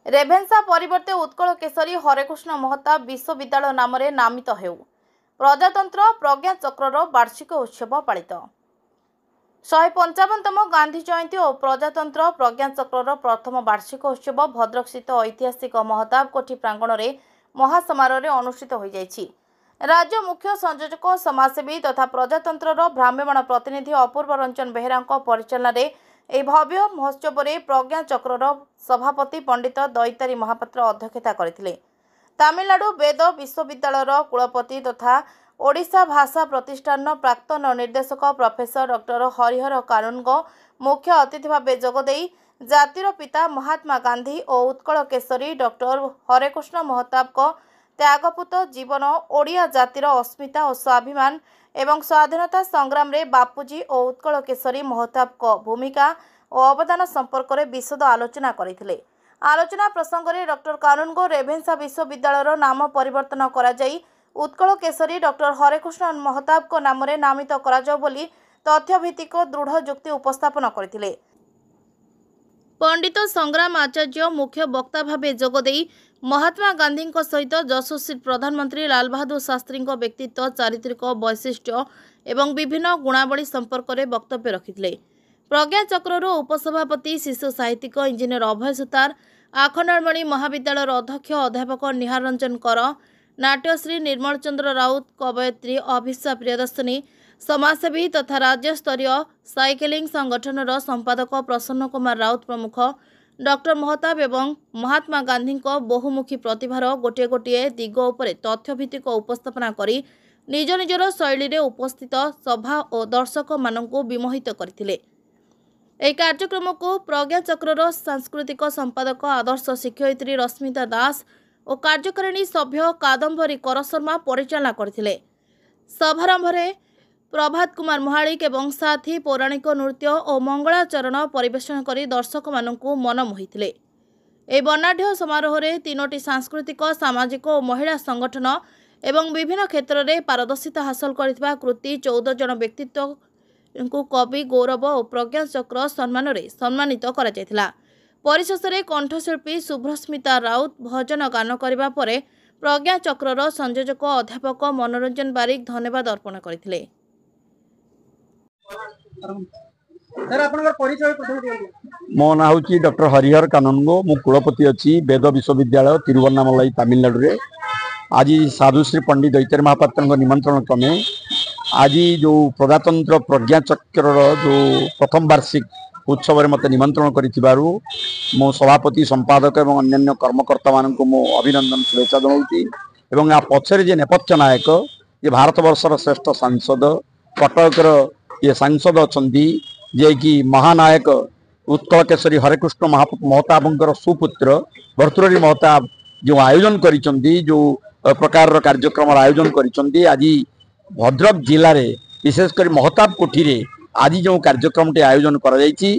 रेभेन्सा परिवर्ते उत्कल केशरी हरेकृष्ण महताब विश्वविद्यालय नाम नामित हेउ। प्रजातंत्र प्रज्ञा चक्रर वार्षिक उत्सव पालित 155तम गांधी जयंती और प्रजातंत्र प्रज्ञा चक्रर प्रथम वार्षिक उत्सव भद्रक स्थित ऐतिहासिक महताब कोठी प्रांगण में महासमारोह अनुष्ठित हो जाइछि। राज्य मुख्य संयोजक समाजसेवी तथा प्रजातंत्र भ्राम्यमाण प्रतिनिधि अपूर्व रंजन बेहेरा परिचालन में यह भव्य महोत्सव में प्रज्ञा चक्रर सभापति पंडित दैतारी महापात्र अध्यक्षता करथिले। तमिलनाडु वेद विश्वविद्यालय कुलपति तथा ओडिशा भाषा प्रतिष्ठान प्राक्तन निर्देशक प्रोफेसर डॉक्टर हरिहर कानुनगो मुख्य अतिथि भाव जोगदे जातिर पिता महात्मा गांधी और उत्कल केशरी डॉक्टर हरेकृष्ण महताब को त्यागपूत जीवन ओडिया जातिर अस्मिता और स्वाभिमान एवं स्वाधीनता संग्राम रे बापूजी और उत्कल केशरी महताब को भूमिका और अवदान संपर्क में विशद आलोचना करथिले। आलोचना प्रसंग में डॉक्टर कानुनगो रेभेन्सा विश्वविद्यालय नाम परिवर्तन करा जाई उत्कल केशरी डॉक्टर हरेकृष्ण महताब को नाम नामित करा जाऊ बोली तथ्यभित्तिक दृढ़ जुक्ति उपस्थापन करथिले। पंडित संग्राम आचार्य मुख्य वक्ता भाव जोगदे महात्मा गांधी सहित यशस्वी प्रधानमंत्री लाल बहादुर शास्त्री व्यक्तित्व चारित्रिक वैशिष्ट्य एवं विभिन्न गुणावली संपर्क में वक्तव्य रखिथिले। प्रज्ञा चक्रर उपसभापति शिशु साहित्यिक इंजीनियर अभय सुतार, आखंडमणि महाविद्यालय अध्यक्ष अध्यापक निहार रंजन कर, नाट्यश्री निर्मल चंद्र राउत, कवयित्री अभिषा प्रियदर्शनी, समाजसेवी तथा राज्य स्तरीय साइकेलिंग संगठन संपादक प्रसन्न कुमार राउत प्रमुख डॉक्टर महताब एवं महात्मा गांधी बहुमुखी प्रतिभार गोटे गोटे दिग उपरे तथ्यभित्तिक उपस्थापना करी निज निजर शैली रे उपस्थित सभा और दर्शक मानकु विमोहित करथिले। एक कार्यक्रम को प्रज्ञा चक्रर सांस्कृतिक संपादक आदर्श शिक्षयित्री रश्मिता दास और कार्यकारिणी सभ्य कादम्बरी कर शर्मा परिचालना करथिले। समारंभ में प्रभात कुमार महालिक एवं साथी पौराणिक नृत्य और मंगलाचरण परिवेशन करी दर्शक मानकु मन मोहिथिले। ए वर्णाढ्य समारोह में 3टी सांस्कृतिक सामाजिक और महिला संगठन एवं विभिन्न क्षेत्र में पारदर्शिता हासिल करथिबा कृति 14 जन व्यक्तित्व को कवि गौरव और प्रज्ञा चक्र सम्मान रे सम्मानित करा जायथिला। परिशेष में कंठशिल्पी शुभ्रस्मिता राउत भजन गान करबा परे प्रज्ञा चक्रर संयोजक अध्यापक मनोरंजन बारिक धन्यवाद अर्पण करथिले। मो ना हूँ डॉक्टर हरिहर कानुनगो। मु कुलपति अच्छी वेद विश्वविद्यालय तिरुवन्नामलाई तमिलनाडु रे। आज साधुश्री पंडित दैतारी महापात्र निमंत्रण क्रमे आज जो प्रजातंत्र प्रज्ञा चक्र जो प्रथम वार्षिक उत्सव में मत निमंत्रण करिथिबारु मो सभापति संपादक एवं अन्य कर्मकर्ता मानक मो अभिनंदन शुभेच्छा जनाऊँगी। एवं आ पछरे जे नेपथ्य नायक ये भारत वर्षर श्रेष्ठ सांसद कटकर ये सांसद अच्छी जे कि महानायक उत्कल केशरी हरेकृष्ण महताब सुपुत्र भर्तृहरि महताब जो आयोजन करिसेंती जो प्रकार कार्यक्रम आयोजन करिसेंती आज भद्रक जिले में विशेषकर महताब कोठी रे आज जो कार्यक्रम टे आयोजन करा जायछि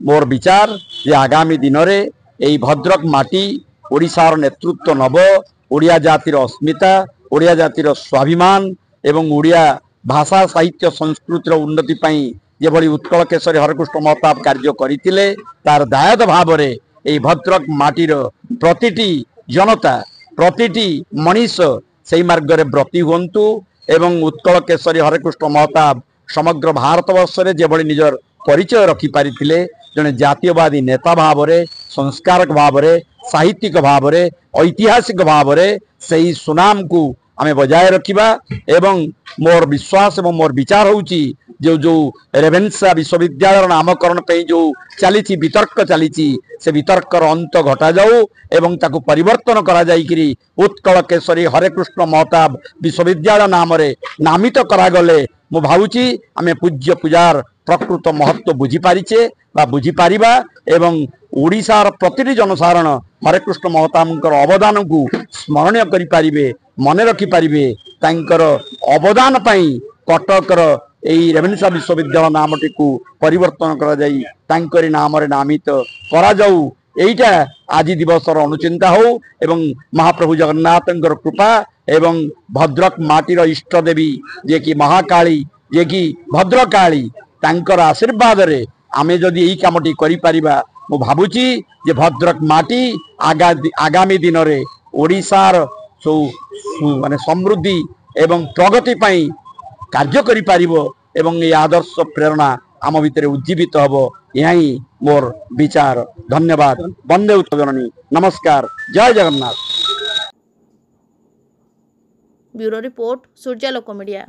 मोर विचार जे आगामी दिन में यही भद्रक माटी ओडिशार नेतृत्व नब ओडिया जातिर अस्मिता ओडिया जातिर स्वाभिमान एवं ओडिया भाषा साहित्य संस्कृतिर उन्नति पाई जेभली उत्कल केशरी हरेकृष्ण महताब कार्य करथिले तार दायद भाव रे एही भद्रक माटीर प्रतिटी जनता प्रतिटी मनीष सेही मार्ग रे ब्रती हुंतु एवं उत्कल केशरी हरेकृष्ण महताब समग्र भारत वर्ष रे जेभली निजर परिचय रखि पारिथिले जने जातीयवादी नेता भाव रे संस्कारक भाव रे साहित्यिक भाव रे ऐतिहासिक भाव रे सेही सुनाम को आमे बजाय रखिबा। एवं मोर विश्वास एवं मोर विचार होउची जो रेभेन्सा विश्वविद्यालय नामकरण पे जो चली वितर्क चली से वितर्कर अंत घटा जाऊ एवं ताकू परिवर्तन करा जाइकरी उत्कल केशरी हरेकृष्ण महताब विश्वविद्यालय नाम रे नामित करा गले मु भावुची आमे पूज्य पूजार प्रकृत महत्व बुझी पारिचे बा बुझी पारिबा एवं ओडिशार प्रतिटी जनसाधारण हरेकृष्ण महताब अवदान को स्मरणीय करि पारिबे मन रखि पारिबे तांकर अवदान पाई कटकर यही रेभेन्सा विश्वविद्यालय नामटी को परिवर्तन करा जाई तांकरी नाम रे नामित करा जाऊ एटा आज दिवसर अनुचिंता हो एवं महाप्रभु जगन्नाथंकर कृपा एवं भद्रक माटीर इष्ट देवी जे कि महाकाली जे कि भद्रकाली तांकर आशीर्वाद रे आमे जदि यही कामटी करि पारिबा मु भावुची जे भद्रक माटी आगामी दिन रे ओडिशार माने समृद्धि एवं प्रगति पई कार्य करि पारिबो एवं ये आदर्श प्रेरणा आम भितर उज्जीवित हबो यही मोर विचार। धन्यवाद। वंदे उत्तरजननी। नमस्कार। जय Jagannath. Bureau report Suryalok media.